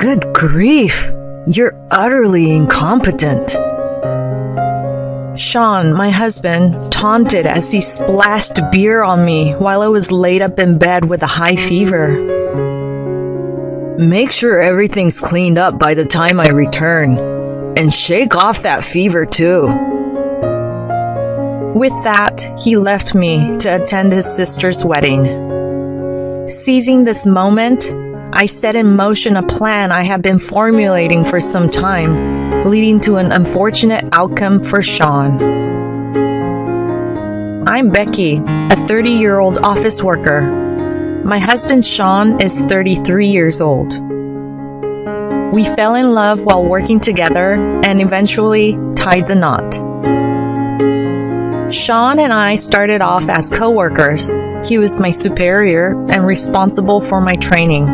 Good grief! You're utterly incompetent. Sean, my husband, taunted as he splashed beer on me while I was laid up in bed with a high fever. Make sure everything's cleaned up by the time I return, and shake off that fever too. With that, he left me to attend his sister's wedding. Seizing this moment, I set in motion a plan I had been formulating for some time, leading to an unfortunate outcome for Sean. I'm Becky, a 30-year-old office worker. My husband Sean is 33 years old. We fell in love while working together and eventually tied the knot. Sean and I started off as co-workers. He was my superior and responsible for my training.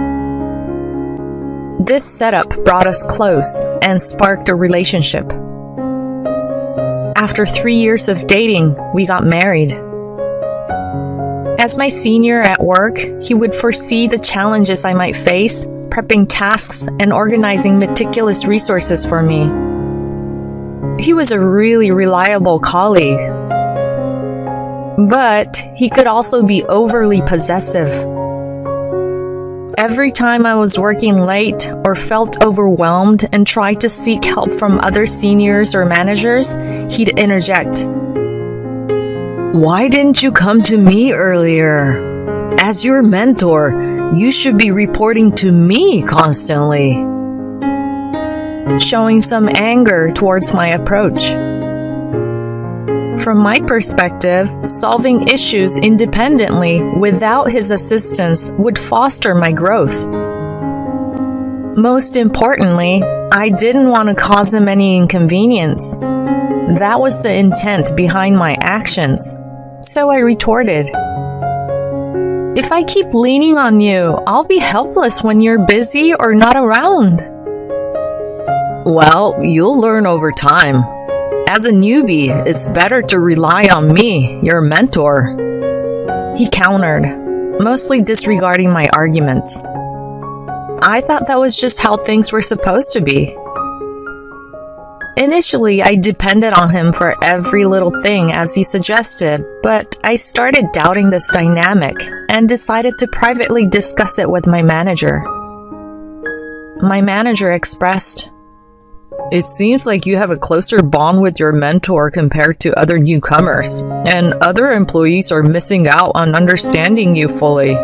This setup brought us close and sparked a relationship. After 3 years of dating, we got married. As my senior at work, he would foresee the challenges I might face, prepping tasks and organizing meticulous resources for me. He was a really reliable colleague, but he could also be overly possessive. Every time I was working late or felt overwhelmed and tried to seek help from other seniors or managers, he'd interject. Why didn't you come to me earlier? As your mentor, you should be reporting to me constantly. Showing some anger towards my approach. From my perspective, solving issues independently without his assistance would foster my growth. Most importantly, I didn't want to cause him any inconvenience. That was the intent behind my actions. So I retorted, if I keep leaning on you, I'll be helpless when you're busy or not around. Well, you'll learn over time. As a newbie, it's better to rely on me, your mentor. He countered, mostly disregarding my arguments. I thought that was just how things were supposed to be. Initially, I depended on him for every little thing as he suggested, but I started doubting this dynamic and decided to privately discuss it with my manager. My manager expressed, it seems like you have a closer bond with your mentor compared to other newcomers, and other employees are missing out on understanding you fully.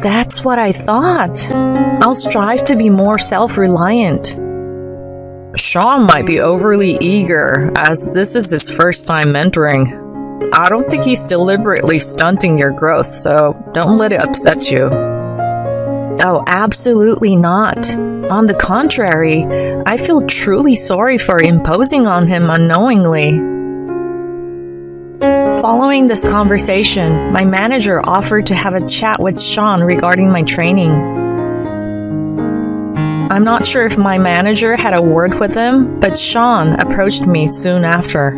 That's what I thought. I'll strive to be more self-reliant. Sean might be overly eager, as this is his first time mentoring. I don't think he's deliberately stunting your growth, so don't let it upset you. Oh, absolutely not. On the contrary, I feel truly sorry for imposing on him unknowingly. Following this conversation, my manager offered to have a chat with Sean regarding my training. I'm not sure if my manager had a word with him, but Sean approached me soon after.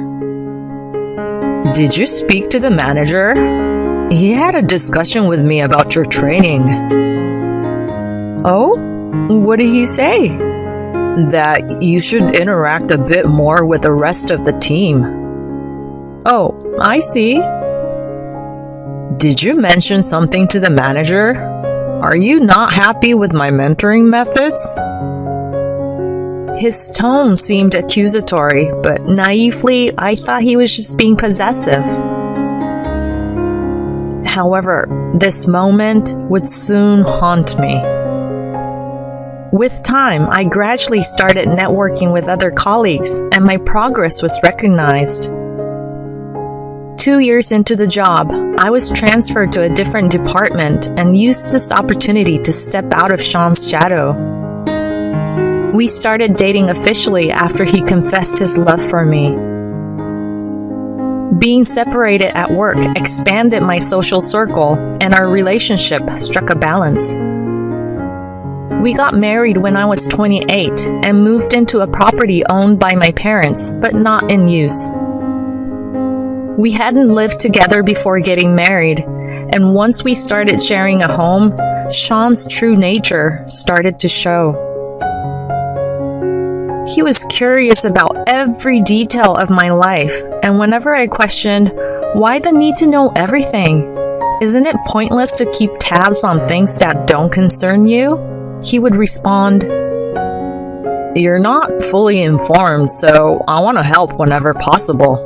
Did you speak to the manager? He had a discussion with me about your training. Oh? What did he say? That you should interact a bit more with the rest of the team. Oh, I see. Did you mention something to the manager? Are you not happy with my mentoring methods? His tone seemed accusatory, but naively, I thought he was just being possessive. However, this moment would soon haunt me. With time, I gradually started networking with other colleagues, and my progress was recognized. 2 years into the job, I was transferred to a different department and used this opportunity to step out of Sean's shadow. We started dating officially after he confessed his love for me. Being separated at work expanded my social circle, and our relationship struck a balance. We got married when I was 28 and moved into a property owned by my parents, but not in use. We hadn't lived together before getting married, and once we started sharing a home, Sean's true nature started to show. He was curious about every detail of my life, and whenever I questioned, why the need to know everything? Isn't it pointless to keep tabs on things that don't concern you? He would respond, "You're not fully informed, so I want to help whenever possible."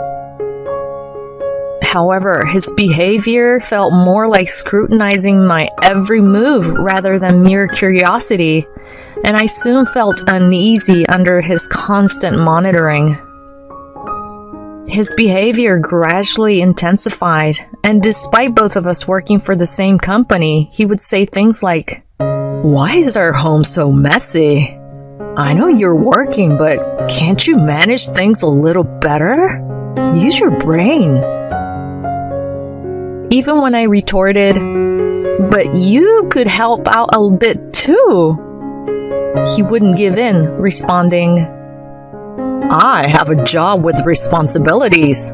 However, his behavior felt more like scrutinizing my every move rather than mere curiosity, and I soon felt uneasy under his constant monitoring. His behavior gradually intensified, and despite both of us working for the same company, he would say things like, "Why is our home so messy? I know you're working, but can't you manage things a little better? Use your brain." Even when I retorted, "But you could help out a bit too," he wouldn't give in, responding, "I have a job with responsibilities.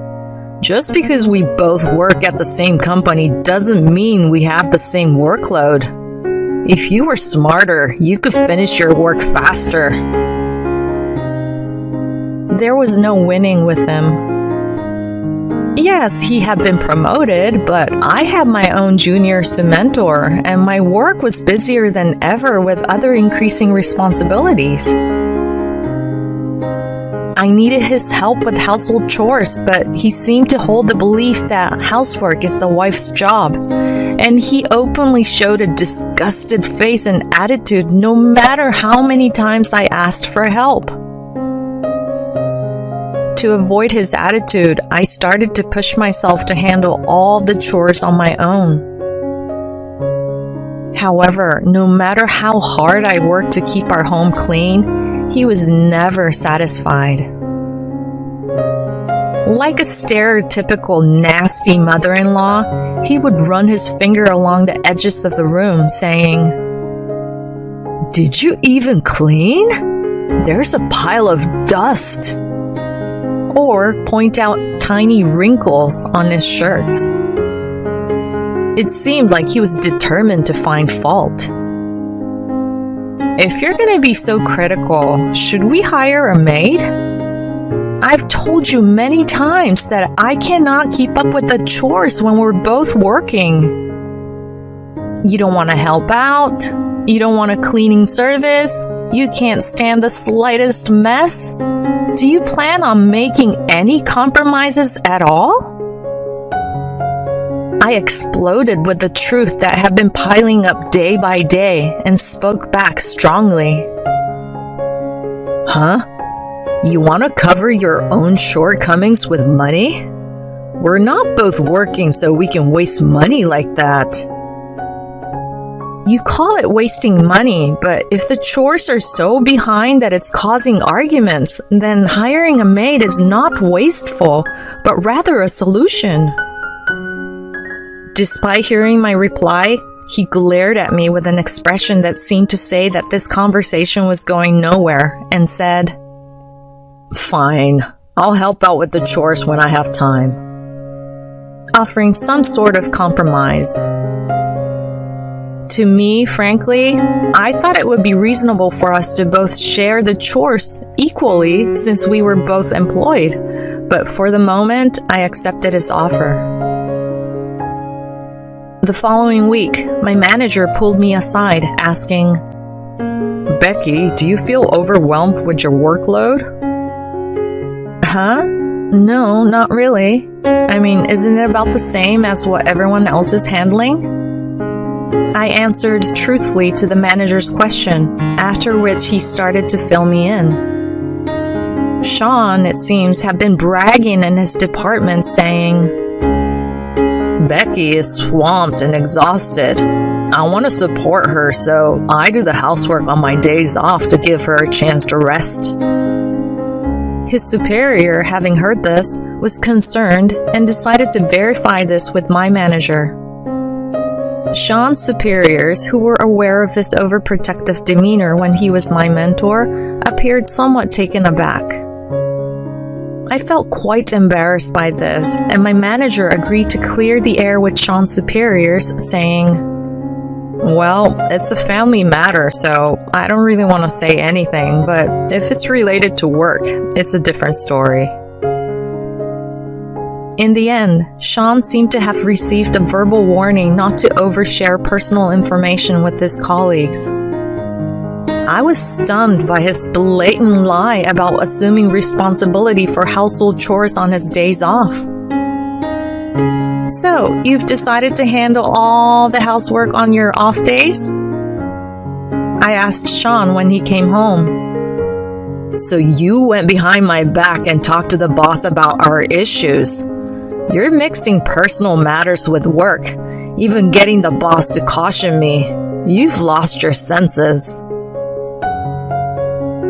Just because we both work at the same company doesn't mean we have the same workload. If you were smarter, you could finish your work faster." There was no winning with him. Yes, he had been promoted, but I had my own juniors to mentor, and my work was busier than ever with other increasing responsibilities. I needed his help with household chores, but he seemed to hold the belief that housework is the wife's job, and he openly showed a disgusted face and attitude no matter how many times I asked for help. To avoid his attitude, I started to push myself to handle all the chores on my own. However, no matter how hard I worked to keep our home clean, he was never satisfied. Like a stereotypical nasty mother-in-law, he would run his finger along the edges of the room, saying, "Did you even clean? There's a pile of dust." Or point out tiny wrinkles on his shirts. It seemed like he was determined to find fault. If you're going to be so critical, should we hire a maid? I've told you many times that I cannot keep up with the chores when we're both working. You don't want to help out? You don't want a cleaning service? You can't stand the slightest mess? Do you plan on making any compromises at all? I exploded with the truth that had been piling up day by day and spoke back strongly. "Huh? You want to cover your own shortcomings with money? We're not both working so we can waste money like that." You call it wasting money, but if the chores are so behind that it's causing arguments, then hiring a maid is not wasteful, but rather a solution. Despite hearing my reply, he glared at me with an expression that seemed to say that this conversation was going nowhere and said, "Fine, I'll help out with the chores when I have time," offering some sort of compromise. To me, frankly, I thought it would be reasonable for us to both share the chores equally since we were both employed, but for the moment, I accepted his offer. The following week, my manager pulled me aside, asking, "Becky, do you feel overwhelmed with your workload?" "Huh? No, not really. I mean, isn't it about the same as what everyone else is handling?" I answered truthfully to the manager's question, after which he started to fill me in. Sean, it seems, had been bragging in his department, saying, "Becky is swamped and exhausted. I want to support her, so I do the housework on my days off to give her a chance to rest." His superior, having heard this, was concerned and decided to verify this with my manager. Sean's superiors, who were aware of his overprotective demeanor when he was my mentor, appeared somewhat taken aback. I felt quite embarrassed by this, and my manager agreed to clear the air with Sean's superiors, saying, Well, it's a family matter, so I don't really want to say anything, but if it's related to work, it's a different story. In the end, Sean seemed to have received a verbal warning not to overshare personal information with his colleagues. I was stunned by his blatant lie about assuming responsibility for household chores on his days off. So, you've decided to handle all the housework on your off days? I asked Sean when he came home. So you went behind my back and talked to the boss about our issues. You're mixing personal matters with work, even getting the boss to caution me. You've lost your senses.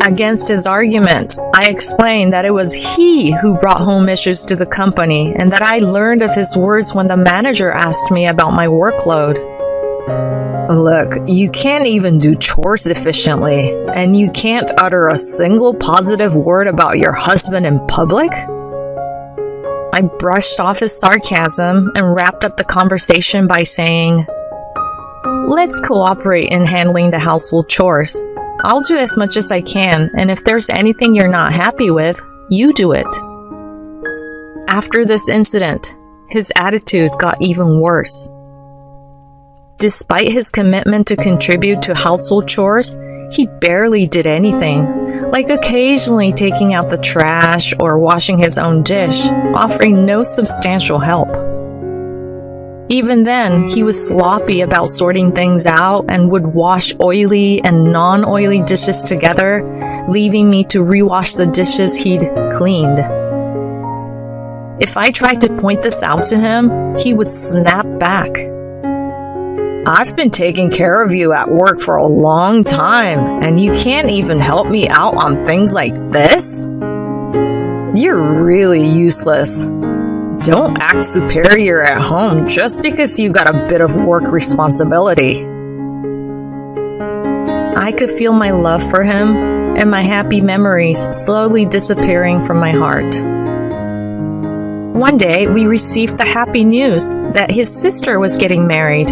Against his argument, I explained that it was he who brought home issues to the company and that I learned of his words when the manager asked me about my workload. Look, you can't even do chores efficiently, and you can't utter a single positive word about your husband in public? I brushed off his sarcasm and wrapped up the conversation by saying, "Let's cooperate in handling the household chores. I'll do as much as I can, and if there's anything you're not happy with, you do it." After this incident, his attitude got even worse. Despite his commitment to contribute to household chores, he barely did anything, like occasionally taking out the trash or washing his own dish, offering no substantial help. Even then, he was sloppy about sorting things out and would wash oily and non-oily dishes together, leaving me to rewash the dishes he'd cleaned. If I tried to point this out to him, he would snap back. "I've been taking care of you at work for a long time, and you can't even help me out on things like this? You're really useless. Don't act superior at home just because you got a bit of work responsibility." I could feel my love for him and my happy memories slowly disappearing from my heart. One day, we received the happy news that his sister was getting married.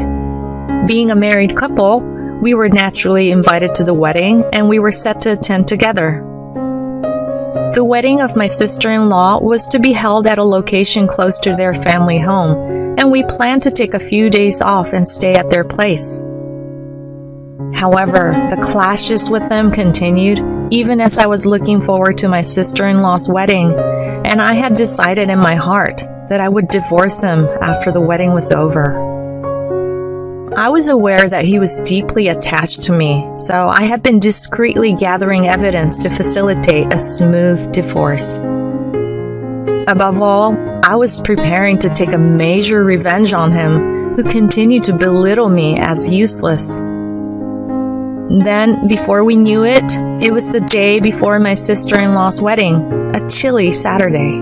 Being a married couple, we were naturally invited to the wedding, and we were set to attend together. The wedding of my sister-in-law was to be held at a location close to their family home, and we planned to take a few days off and stay at their place. However, the clashes with them continued even as I was looking forward to my sister-in-law's wedding, and I had decided in my heart that I would divorce him after the wedding was over. I was aware that he was deeply attached to me, so I had been discreetly gathering evidence to facilitate a smooth divorce. Above all, I was preparing to take a major revenge on him, who continued to belittle me as useless. Then, before we knew it, it was the day before my sister-in-law's wedding, a chilly Saturday.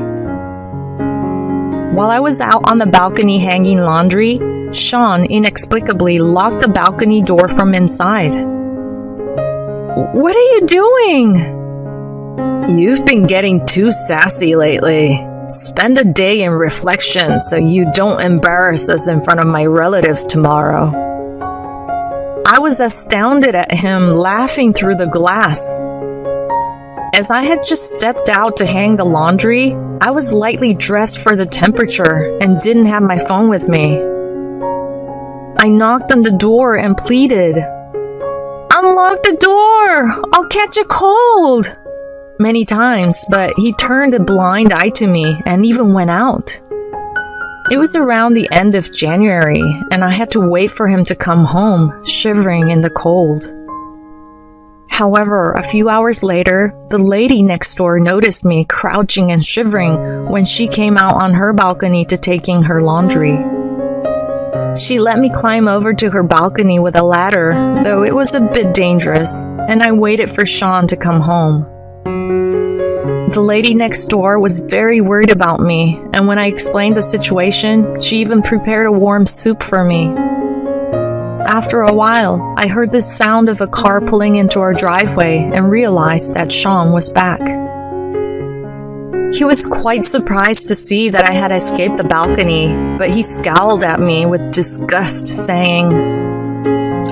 While I was out on the balcony hanging laundry, Sean inexplicably locked the balcony door from inside. "What are you doing?" "You've been getting too sassy lately. Spend a day in reflection so you don't embarrass us in front of my relatives tomorrow." I was astounded at him laughing through the glass. As I had just stepped out to hang the laundry, I was lightly dressed for the temperature and didn't have my phone with me. I knocked on the door and pleaded, "Unlock the door! I'll catch a cold!" many times, but he turned a blind eye to me and even went out. It was around the end of January, and I had to wait for him to come home, shivering in the cold. However, a few hours later, the lady next door noticed me crouching and shivering when she came out on her balcony to taking her laundry. She let me climb over to her balcony with a ladder, though it was a bit dangerous, and I waited for Sean to come home. The lady next door was very worried about me, and when I explained the situation, she even prepared a warm soup for me. After a while, I heard the sound of a car pulling into our driveway and realized that Sean was back. He was quite surprised to see that I had escaped the balcony, but he scowled at me with disgust, saying,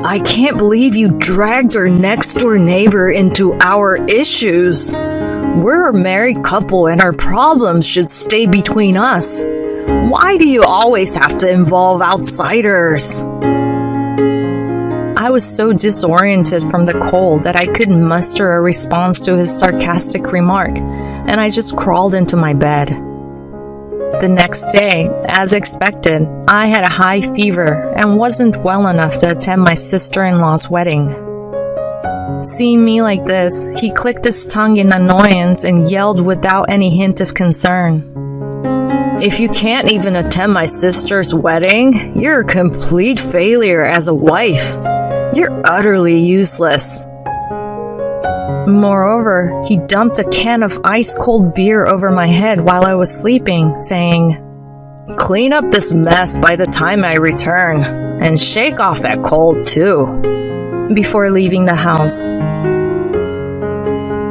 I can't believe you dragged our next-door neighbor into our issues. We're a married couple and our problems should stay between us. Why do you always have to involve outsiders? I was so disoriented from the cold that I couldn't muster a response to his sarcastic remark, and I just crawled into my bed. The next day, as expected, I had a high fever and wasn't well enough to attend my sister-in-law's wedding. Seeing me like this, he clicked his tongue in annoyance and yelled without any hint of concern. If you can't even attend my sister's wedding, you're a complete failure as a wife. You're utterly useless. Moreover, he dumped a can of ice-cold beer over my head while I was sleeping, saying, "Clean up this mess by the time I return, and shake off that cold too," before leaving the house.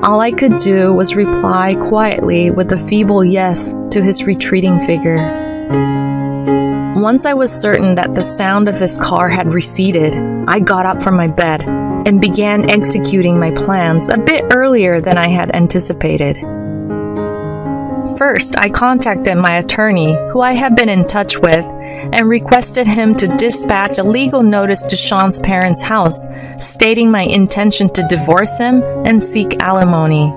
All I could do was reply quietly with a feeble yes to his retreating figure. Once I was certain that the sound of his car had receded, I got up from my bed and began executing my plans a bit earlier than I had anticipated. First, I contacted my attorney, who I had been in touch with, and requested him to dispatch a legal notice to Sean's parents' house, stating my intention to divorce him and seek alimony.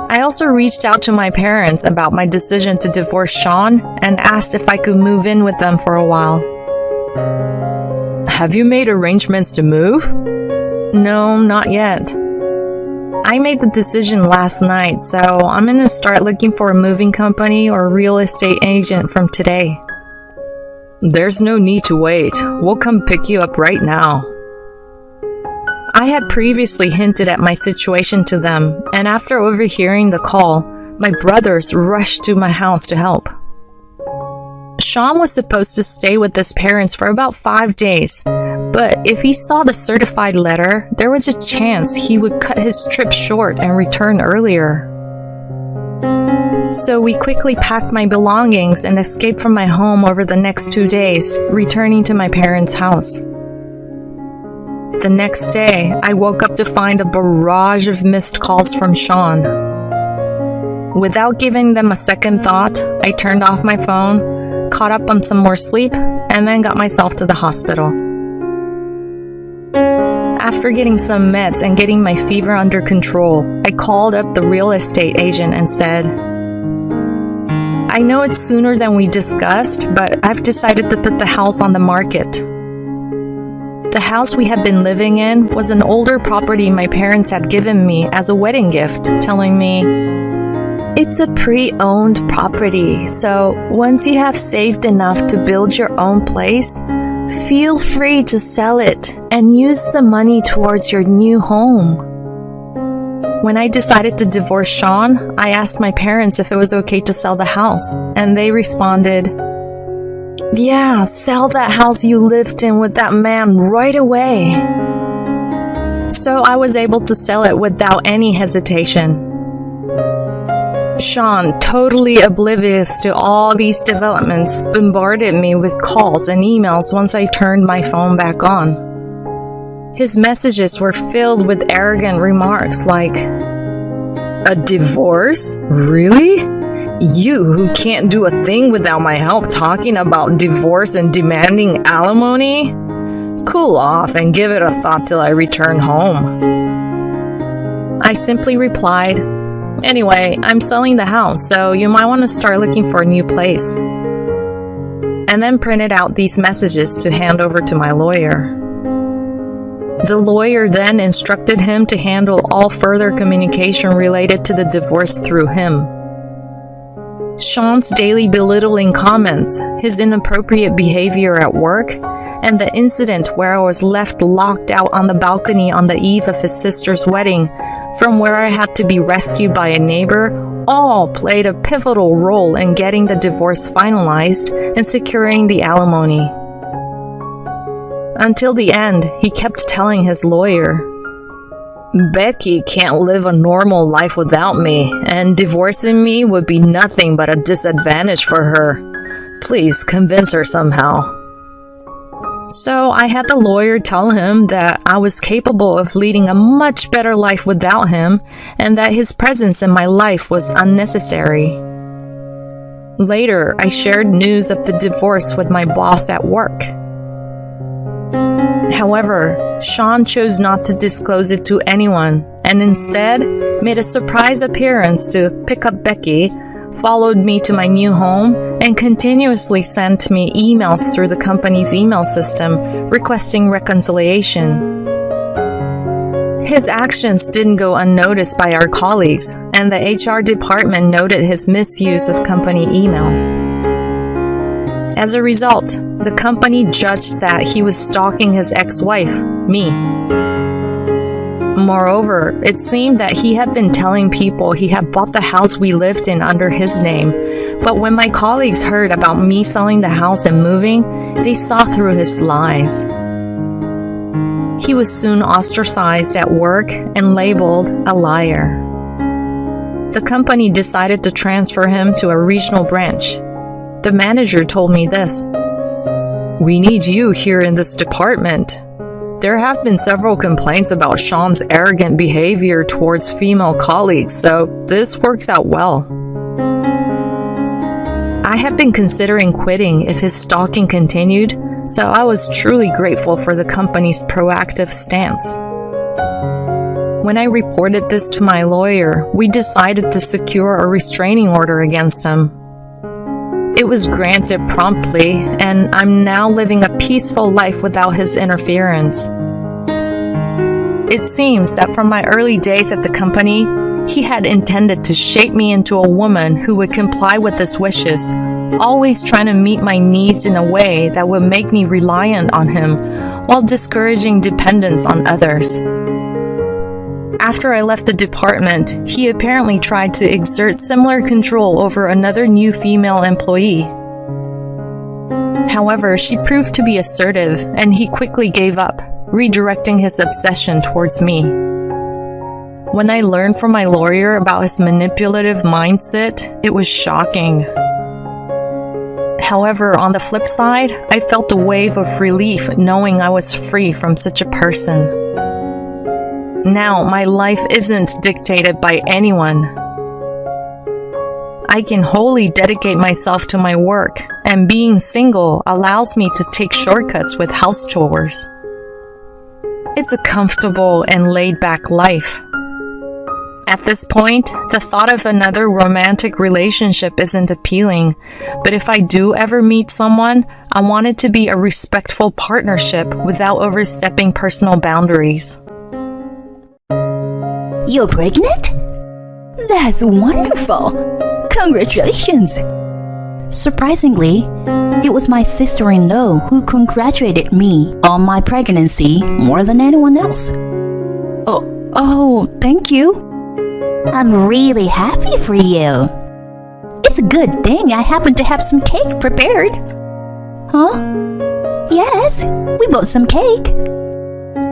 I also reached out to my parents about my decision to divorce Sean and asked if I could move in with them for a while. "Have you made arrangements to move?" "No, not yet. I made the decision last night, so I'm going to start looking for a moving company or real estate agent from today." "There's no need to wait. We'll come pick you up right now." I had previously hinted at my situation to them, and after overhearing the call, my brothers rushed to my house to help. Sean was supposed to stay with his parents for about 5 days, but if he saw the certified letter, there was a chance he would cut his trip short and return earlier. So we quickly packed my belongings and escaped from my home over the next 2 days, returning to my parents' house. The next day, I woke up to find a barrage of missed calls from Sean. Without giving them a second thought, I turned off my phone, caught up on some more sleep, and then got myself to the hospital. After getting some meds and getting my fever under control, I called up the real estate agent and said, "I know it's sooner than we discussed, but I've decided to put the house on the market." The house we had been living in was an older property my parents had given me as a wedding gift, telling me, "It's a pre-owned property, so once you have saved enough to build your own place, feel free to sell it and use the money towards your new home." When I decided to divorce Sean, I asked my parents if it was okay to sell the house, and they responded, "Yeah, sell that house you lived in with that man right away." So I was able to sell it without any hesitation. Sean, totally oblivious to all these developments, bombarded me with calls and emails once I turned my phone back on. His messages were filled with arrogant remarks like, "A divorce? Really? You who can't do a thing without my help talking about divorce and demanding alimony? Cool off and give it a thought till I return home." I simply replied, "Anyway, I'm selling the house, so you might want to start looking for a new place." And then printed out these messages to hand over to my lawyer. The lawyer then instructed him to handle all further communication related to the divorce through him. Sean's daily belittling comments, his inappropriate behavior at work, and the incident where I was left locked out on the balcony on the eve of his sister's wedding, from where I had to be rescued by a neighbor, all played a pivotal role in getting the divorce finalized and securing the alimony. Until the end, he kept telling his lawyer, "Becky can't live a normal life without me, and divorcing me would be nothing but a disadvantage for her. Please convince her somehow." So I had the lawyer tell him that I was capable of leading a much better life without him and that his presence in my life was unnecessary. Later, I shared news of the divorce with my boss at work. However, Sean chose not to disclose it to anyone and instead made a surprise appearance to pick up Becky, followed me to my new home, and continuously sent me emails through the company's email system requesting reconciliation. His actions didn't go unnoticed by our colleagues, and the HR department noted his misuse of company email. As a result, the company judged that he was stalking his ex-wife, me. Moreover, it seemed that he had been telling people he had bought the house we lived in under his name, but when my colleagues heard about me selling the house and moving, they saw through his lies. He was soon ostracized at work and labeled a liar. The company decided to transfer him to a regional branch. The manager told me this: "We need you here in this department. There have been several complaints about Sean's arrogant behavior towards female colleagues, so this works out well." I had been considering quitting if his stalking continued, so I was truly grateful for the company's proactive stance. When I reported this to my lawyer, we decided to secure a restraining order against him. It was granted promptly, and I'm now living a peaceful life without his interference. It seems that from my early days at the company, he had intended to shape me into a woman who would comply with his wishes, always trying to meet my needs in a way that would make me reliant on him while discouraging dependence on others. After I left the department, he apparently tried to exert similar control over another new female employee. However, she proved to be assertive, and he quickly gave up, redirecting his obsession towards me. When I learned from my lawyer about his manipulative mindset, it was shocking. However, on the flip side, I felt a wave of relief knowing I was free from such a person. Now, my life isn't dictated by anyone. I can wholly dedicate myself to my work, and being single allows me to take shortcuts with house chores. It's a comfortable and laid-back life. At this point, the thought of another romantic relationship isn't appealing, but if I do ever meet someone, I want it to be a respectful partnership without overstepping personal boundaries. You're pregnant? That's wonderful! Congratulations! Surprisingly, it was my sister-in-law who congratulated me on my pregnancy more than anyone else. Oh, thank you. I'm really happy for you. It's a good thing I happen to have some cake prepared. Huh? Yes, we bought some cake.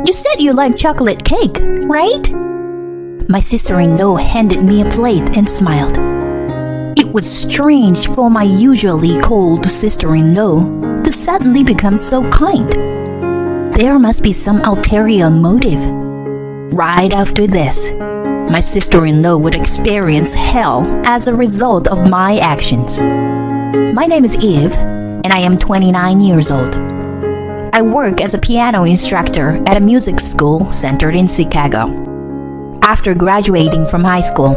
You said you like chocolate cake, right? My sister-in-law handed me a plate and smiled. It was strange for my usually cold sister-in-law to suddenly become so kind. There must be some ulterior motive. Right after this, my sister-in-law would experience hell as a result of my actions. My name is Eve, and I am 29 years old. I work as a piano instructor at a music school centered in Chicago. After graduating from high school,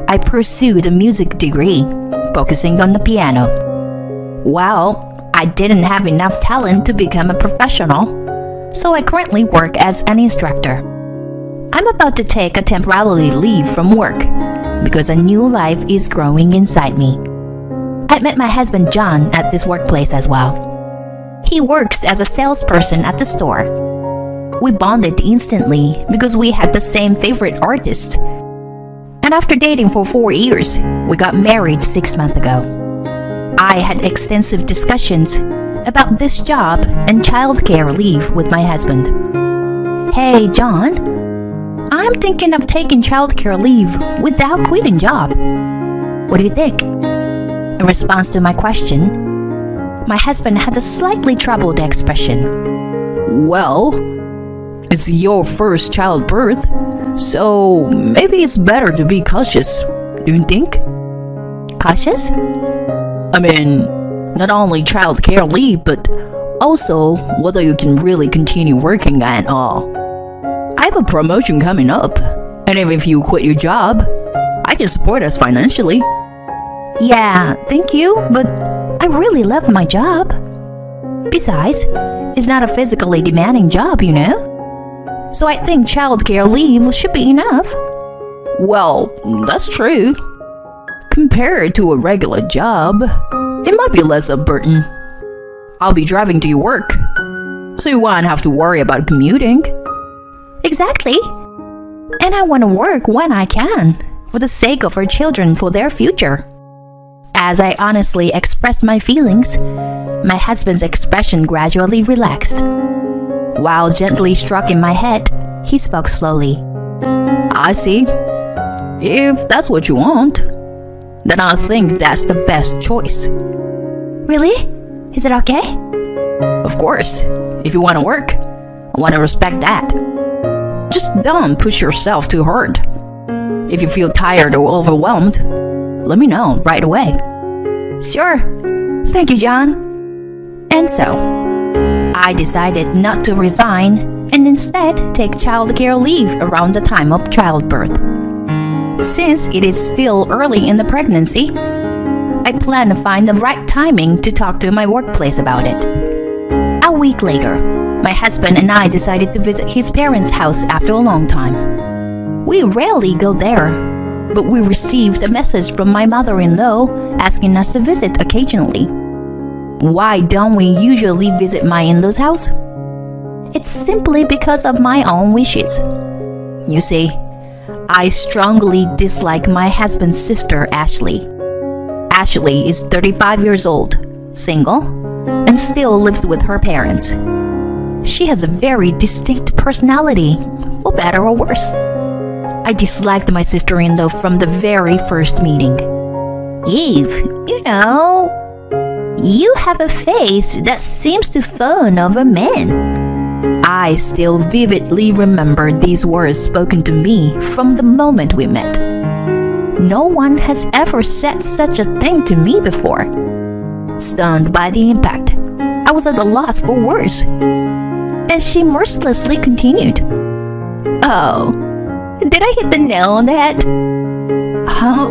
I pursued a music degree, focusing on the piano. Well, I didn't have enough talent to become a professional, so I currently work as an instructor. I'm about to take a temporary leave from work because a new life is growing inside me. I met my husband John at this workplace as well. He works as a salesperson at the store. We bonded instantly because we had the same favorite artist. And after dating for 4 years, we got married 6 months ago. I had extensive discussions about this job and childcare leave with my husband. Hey, John, I'm thinking of taking childcare leave without quitting job. What do you think? In response to my question, my husband had a slightly troubled expression. Well, it's your first childbirth, so maybe it's better to be cautious, do you think? Cautious? I mean, not only childcare leave, but also whether you can really continue working at all. I have a promotion coming up, and if you quit your job, I can support us financially. Yeah, thank you, but I really love my job. Besides, it's not a physically demanding job, you know? So I think childcare leave should be enough. Well, that's true. Compared to a regular job, it might be less of a burden. I'll be driving to your work, so you won't have to worry about commuting. Exactly. And I want to work when I can, for the sake of our children, for their future. As I honestly expressed my feelings, my husband's expression gradually relaxed. While gently stroking my head, he spoke slowly. I see. If that's what you want, then I think that's the best choice. Really? Is it okay? Of course, if you want to work, I want to respect that. Just don't push yourself too hard. If you feel tired or overwhelmed, let me know right away. Sure. Thank you, John. And so, I decided not to resign and instead take childcare leave around the time of childbirth. Since it is still early in the pregnancy, I plan to find the right timing to talk to my workplace about it. A week later, my husband and I decided to visit his parents' house after a long time. We rarely go there, but we received a message from my mother-in-law asking us to visit occasionally. Why don't we usually visit my in-laws' house? It's simply because of my own wishes. You see, I strongly dislike my husband's sister, Ashley. Ashley is 35 years old, single, and still lives with her parents. She has a very distinct personality, for better or worse. I disliked my sister-in-law from the very first meeting. Eve, you have a face that seems to fawn over men. I still vividly remember these words spoken to me from the moment we met. No one has ever said such a thing to me before. Stunned by the impact, I was at a loss for words. And she mercilessly continued. Oh, did I hit the nail on the head? Huh?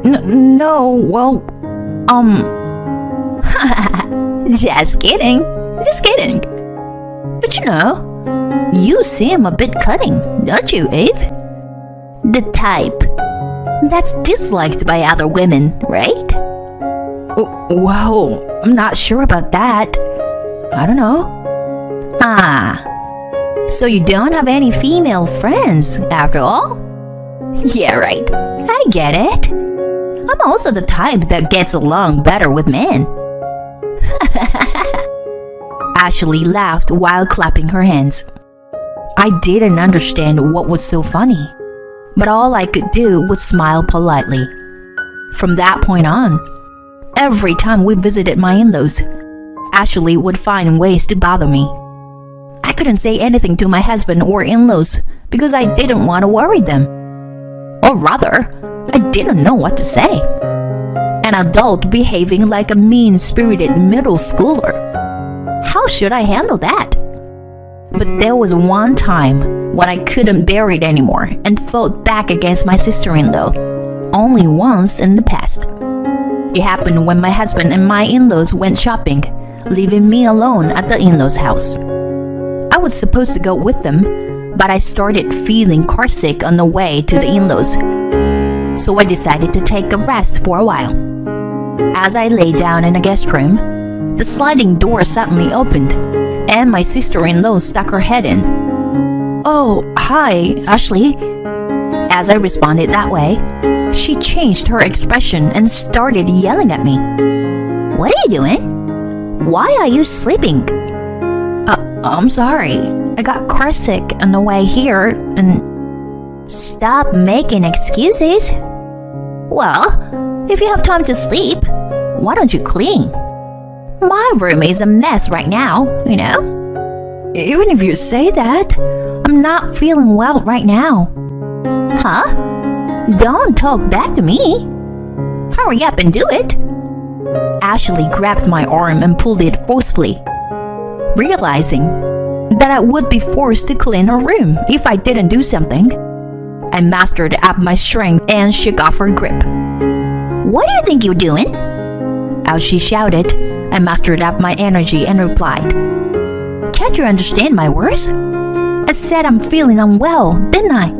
No, well, Just kidding. But you seem a bit cunning, don't you, Eve? The type that's disliked by other women, right? Well, I'm not sure about that. I don't know. So you don't have any female friends after all? Yeah, right. I get it. I'm also the type that gets along better with men. Ashley laughed while clapping her hands. I didn't understand what was so funny, but all I could do was smile politely. From that point on, every time we visited my in-laws, Ashley would find ways to bother me. I couldn't say anything to my husband or in-laws because I didn't want to worry them. Or rather, I didn't know what to say. An adult behaving like a mean-spirited middle schooler. How should I handle that? But there was one time when I couldn't bear it anymore and fought back against my sister-in-law. Only once in the past. It happened when my husband and my in-laws went shopping, leaving me alone at the in-laws' house. I was supposed to go with them, but I started feeling carsick on the way to the in-laws. So I decided to take a rest for a while. As I lay down in the guest room, the sliding door suddenly opened, and my sister-in-law stuck her head in. "Oh, hi, Ashley." As I responded that way, she changed her expression and started yelling at me. "What are you doing? Why are you sleeping?" I'm sorry. I got carsick on the way here and... Stop making excuses. Well, if you have time to sleep, why don't you clean? My room is a mess right now, Even if you say that, I'm not feeling well right now. Huh? Don't talk back to me. Hurry up and do it. Ashley grabbed my arm and pulled it forcefully, realizing that I would be forced to clean her room if I didn't do something. I mustered up my strength and shook off her grip. What do you think you're doing? As she shouted, I mustered up my energy and replied, Can't you understand my words? I said I'm feeling unwell, didn't I?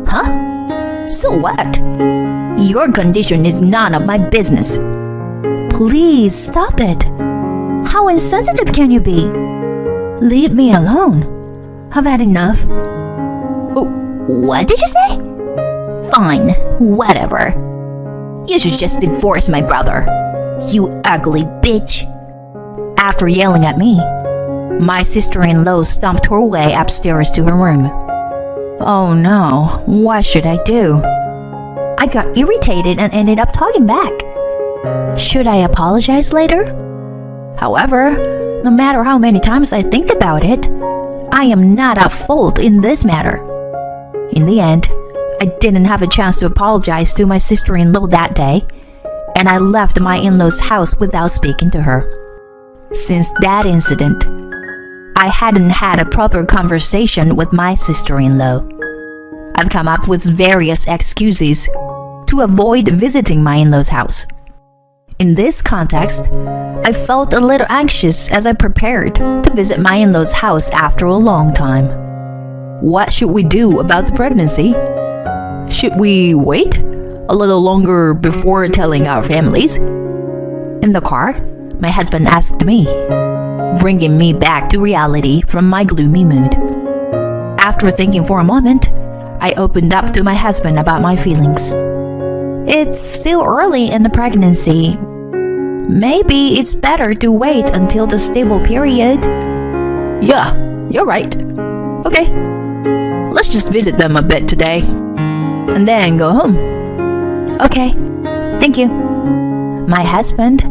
Huh? So what? Your condition is none of my business. Please stop it. How insensitive can you be? Leave me alone. I've had enough. What did you say? Fine, whatever. You should just divorce my brother. You ugly bitch. After yelling at me, my sister-in-law stomped her way upstairs to her room. Oh no, what should I do? I got irritated and ended up talking back. Should I apologize later? However, no matter how many times I think about it, I am not at fault in this matter. In the end, I didn't have a chance to apologize to my sister-in-law that day, and I left my in-law's house without speaking to her. Since that incident, I hadn't had a proper conversation with my sister-in-law. I've come up with various excuses to avoid visiting my in-law's house. In this context, I felt a little anxious as I prepared to visit my in-law's house after a long time. What should we do about the pregnancy? Should we wait a little longer before telling our families? In the car, my husband asked me, bringing me back to reality from my gloomy mood. After thinking for a moment, I opened up to my husband about my feelings. It's still early in the pregnancy. Maybe it's better to wait until the stable period. Yeah, you're right. Okay, let's just visit them a bit today, and then go home. Okay, thank you. My husband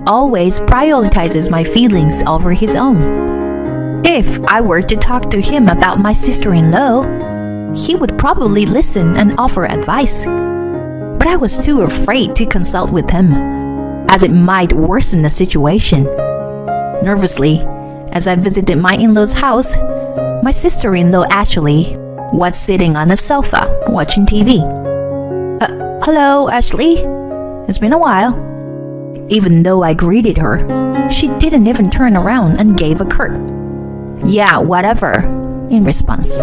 always prioritizes my feelings over his own. If I were to talk to him about my sister-in-law, he would probably listen and offer advice. But I was too afraid to consult with him, as it might worsen the situation. Nervously, as I visited my in-law's house, my sister-in-law Ashley was sitting on the sofa watching TV. Hello, Ashley. It's been a while. Even though I greeted her, she didn't even turn around and gave a curt, "Yeah, whatever," in response.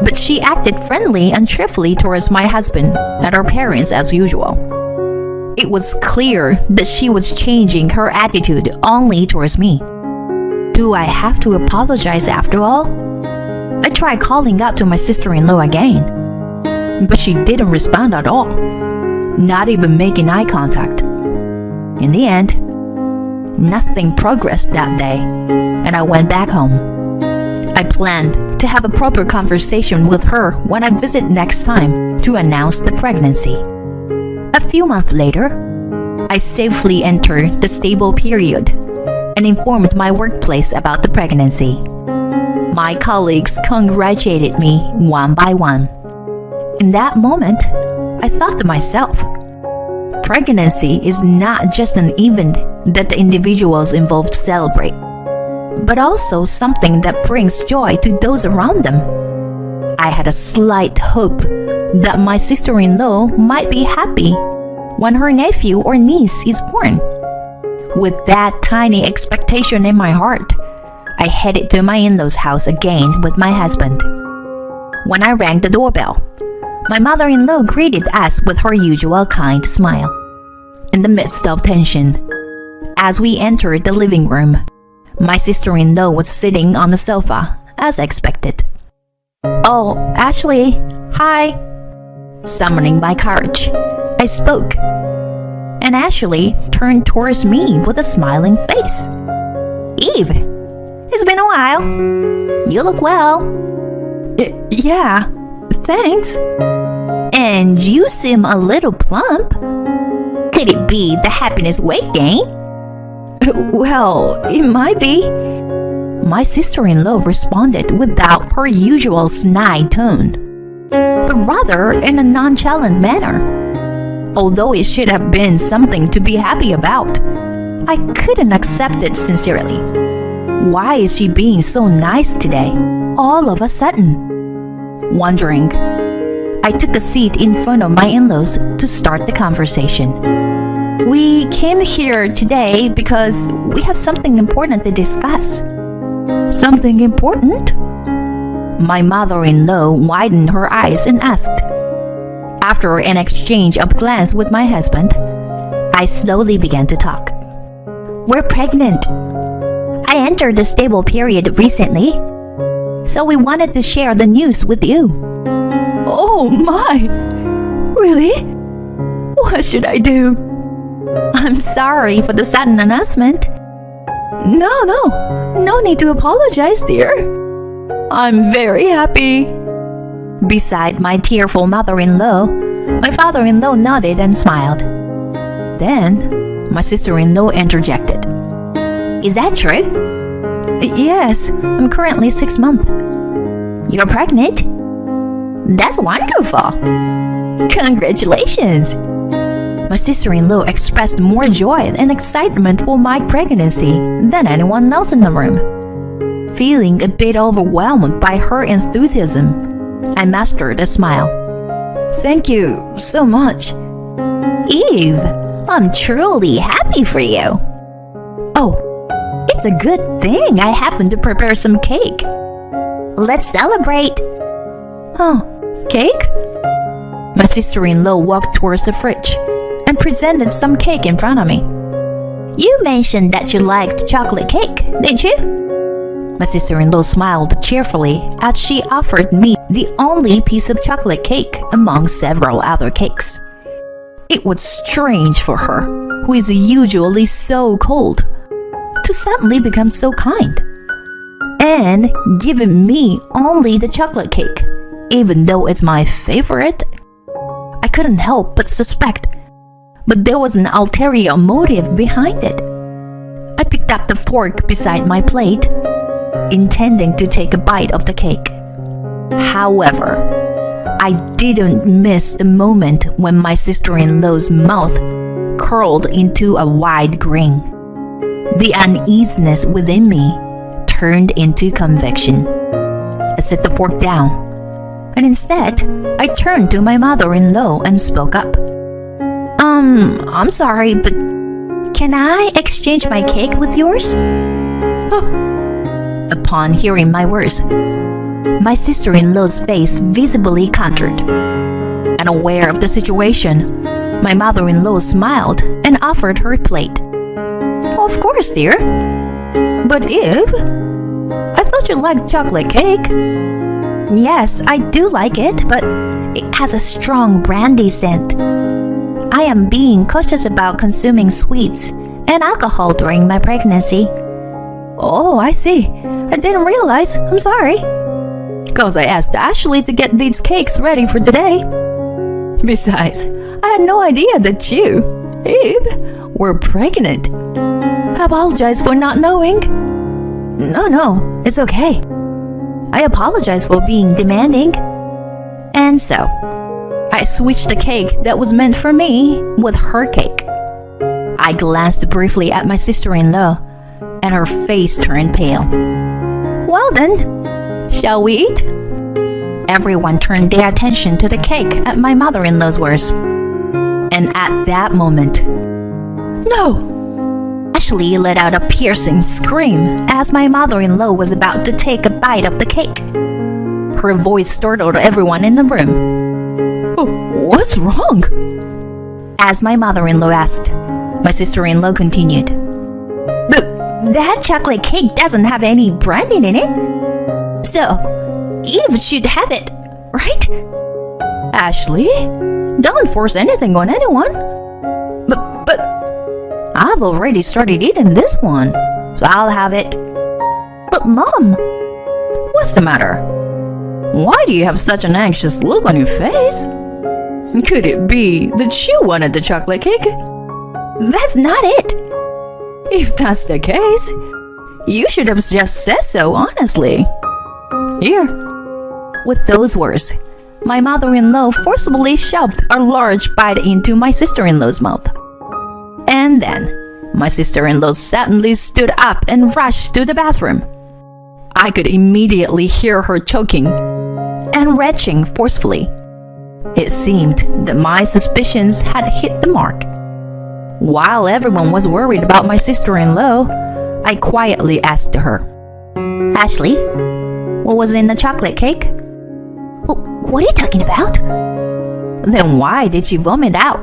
But she acted friendly and cheerfully towards my husband and our parents as usual. It was clear that she was changing her attitude only towards me. Do I have to apologize after all? I tried calling out to my sister-in-law again, but she didn't respond at all, not even making eye contact. In the end, nothing progressed that day, and I went back home. I planned to have a proper conversation with her when I visit next time to announce the pregnancy. A few months later, I safely entered the stable period and informed my workplace about the pregnancy. My colleagues congratulated me one by one. In that moment, I thought to myself, pregnancy is not just an event that the individuals involved celebrate, but also something that brings joy to those around them. I had a slight hope that my sister-in-law might be happy when her nephew or niece is born. With that tiny expectation in my heart, I headed to my in-law's house again with my husband. When I rang the doorbell, my mother-in-law greeted us with her usual kind smile. In the midst of tension, as we entered the living room, my sister-in-law was sitting on the sofa, as expected. "Oh, Ashley, hi." Summoning my courage, I spoke, and Ashley turned towards me with a smiling face. "Eve, it's been a while. You look well." Yeah, thanks." "And you seem a little plump. Could it be the happiness weight gain?" "Well, it might be." My sister-in-law responded without her usual snide tone, but rather in a nonchalant manner. Although it should have been something to be happy about, I couldn't accept it sincerely. Why is she being so nice today, all of a sudden? Wondering, I took a seat in front of my in-laws to start the conversation. We came here today because we have something important to discuss. Something important? My mother-in-law widened her eyes and asked. After an exchange of glance with my husband, I slowly began to talk. We're pregnant. I entered the stable period recently, so we wanted to share the news with you. Oh my! Really? What should I do? I'm sorry for the sudden announcement. No need to apologize, dear. I'm very happy. Beside my tearful mother-in-law, my father-in-law nodded and smiled. Then, my sister-in-law interjected. Is that true? Yes, I'm currently 6 months. You're pregnant? That's wonderful. Congratulations. My sister-in-law expressed more joy and excitement for my pregnancy than anyone else in the room. Feeling a bit overwhelmed by her enthusiasm, I mastered a smile. Thank you so much. Eve, I'm truly happy for you. Oh, it's a good thing I happened to prepare some cake. Let's celebrate. Huh, cake? My sister-in-law walked towards the fridge and presented some cake in front of me. You mentioned that you liked chocolate cake, didn't you? My sister-in-law smiled cheerfully as she offered me the only piece of chocolate cake among several other cakes. It was strange for her, who is usually so cold, to suddenly become so kind, and giving me only the chocolate cake, even though it's my favorite. I couldn't help but suspect, but there was an ulterior motive behind it. I picked up the fork beside my plate, intending to take a bite of the cake. However, I didn't miss the moment when my sister-in-law's mouth curled into a wide grin. The uneasiness within me turned into conviction. I set the fork down, and instead, I turned to my mother-in-law and spoke up. I'm sorry, but can I exchange my cake with yours? Upon hearing my words, my sister-in-law's face visibly contoured. Unaware of the situation, my mother-in-law smiled and offered her plate. Of course, dear. But Eve, I thought you liked chocolate cake. Yes, I do like it, but it has a strong brandy scent. I am being cautious about consuming sweets and alcohol during my pregnancy. Oh, I see. I didn't realize. I'm sorry. Because I asked Ashley to get these cakes ready for today. Besides, I had no idea that you, Eve, were pregnant. I apologize for not knowing. No, it's okay. I apologize for being demanding. And so, I switched the cake that was meant for me with her cake. I glanced briefly at my sister-in-law, and her face turned pale. Well then, shall we eat? Everyone turned their attention to the cake at my mother-in-law's words. And at that moment, no! Ashley let out a piercing scream as my mother-in-law was about to take a bite of the cake. Her voice startled everyone in the room. Oh, what's wrong? As my mother-in-law asked, my sister-in-law continued. That chocolate cake doesn't have any brandy in it. So, Eve should have it, right? Ashley, don't force anything on anyone. But I've already started eating this one, so I'll have it. But Mom, what's the matter? Why do you have such an anxious look on your face? Could it be that you wanted the chocolate cake? That's not it. If that's the case, You should have just said so, honestly. Here. With those words, my mother-in-law forcibly shoved a large bite into my sister-in-law's mouth. And then, my sister-in-law suddenly stood up and rushed to the bathroom. I could immediately hear her choking and retching forcefully. It seemed that my suspicions had hit the mark. While everyone was worried about my sister-in-law, I quietly asked her, Ashley, what was in the chocolate cake? What are you talking about? Then why did you vomit out?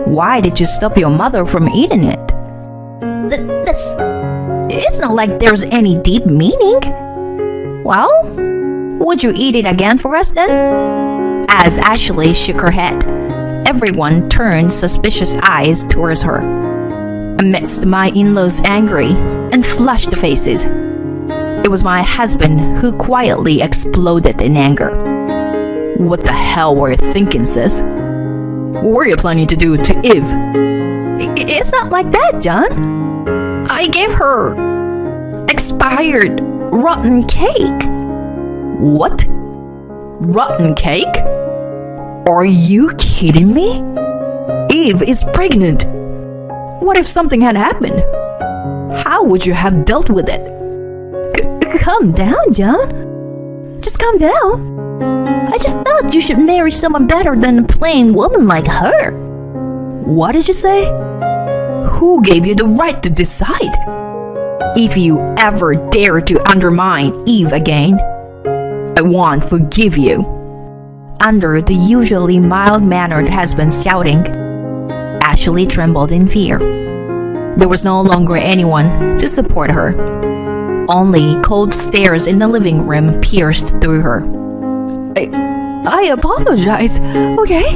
Why did you stop your mother from eating it? It's not like there's any deep meaning. Well, would you eat it again for us then? As Ashley shook her head, everyone turned suspicious eyes towards her. Amidst my in-laws' angry and flushed faces, it was my husband who quietly exploded in anger. What the hell were you thinking, sis? What were you planning to do to Eve? It's not like that, John. I gave her expired rotten cake. What? Rotten cake? Are you kidding me? Eve is pregnant. What if something had happened? How would you have dealt with it? Calm down, John. Just calm down. I just thought you should marry someone better than a plain woman like her. What did you say? Who gave you the right to decide? If you ever dare to undermine Eve again, I won't forgive you. Under the usually mild-mannered husband's shouting, Ashley trembled in fear. There was no longer anyone to support her. Only cold stares in the living room pierced through her. I apologize, okay?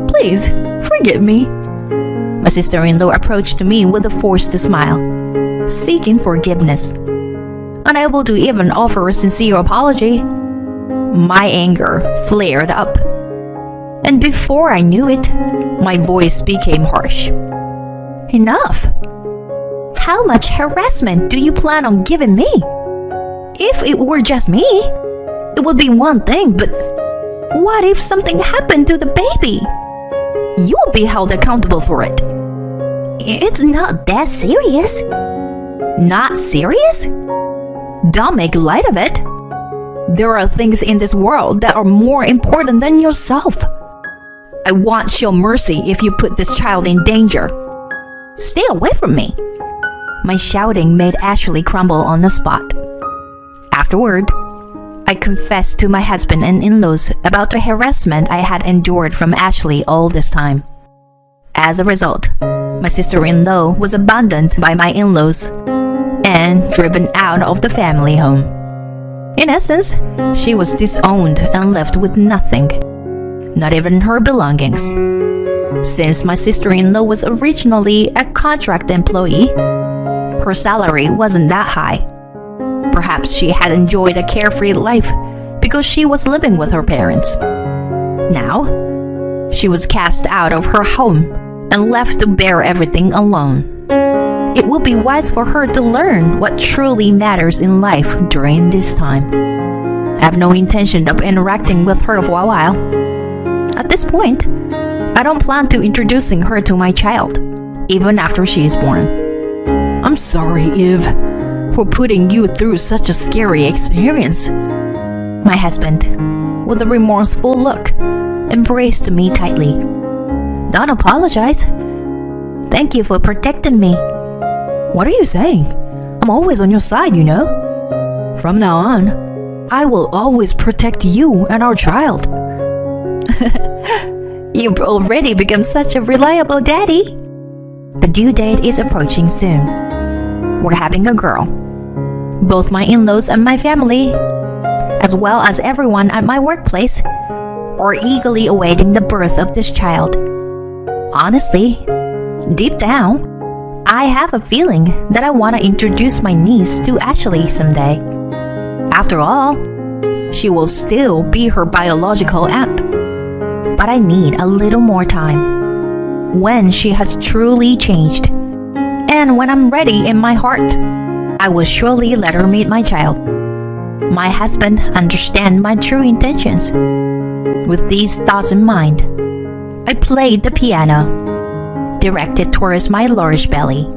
Please, forgive me. My sister-in-law approached me with a forced smile, seeking forgiveness. Unable to even offer a sincere apology, my anger flared up. And before I knew it, my voice became harsh. Enough! How much harassment do you plan on giving me? If it were just me, it would be one thing, but what if something happened to the baby? You will be held accountable for it. It's not that serious. Not serious? Don't make light of it. There are things in this world that are more important than yourself. I won't show mercy if you put this child in danger. Stay away from me. My shouting made Ashley crumble on the spot. Afterward, I confessed to my husband and in-laws about the harassment I had endured from Ashley all this time. As a result, my sister-in-law was abandoned by my in-laws and driven out of the family home. In essence, she was disowned and left with nothing, not even her belongings. Since my sister-in-law was originally a contract employee, her salary wasn't that high. Perhaps she had enjoyed a carefree life because she was living with her parents. Now, she was cast out of her home and left to bear everything alone. It will be wise for her to learn what truly matters in life during this time. I have no intention of interacting with her for a while. At this point, I don't plan to introducing her to my child, even after she is born. I'm sorry, Eve, for putting you through such a scary experience. My husband, with a remorseful look, embraced me tightly. Don't apologize. Thank you for protecting me. What are you saying? I'm always on your side, you know. From now on, I will always protect you and our child. You've already become such a reliable daddy. The due date is approaching soon. We're having a girl. Both my in-laws and my family, as well as everyone at my workplace, are eagerly awaiting the birth of this child. Honestly, deep down, I have a feeling that I want to introduce my niece to Ashley someday. After all, she will still be her biological aunt. But I need a little more time. When she has truly changed, and when I'm ready in my heart, I will surely let her meet my child. My husband understands my true intentions. With these thoughts in mind, I played the piano, directed towards my large belly.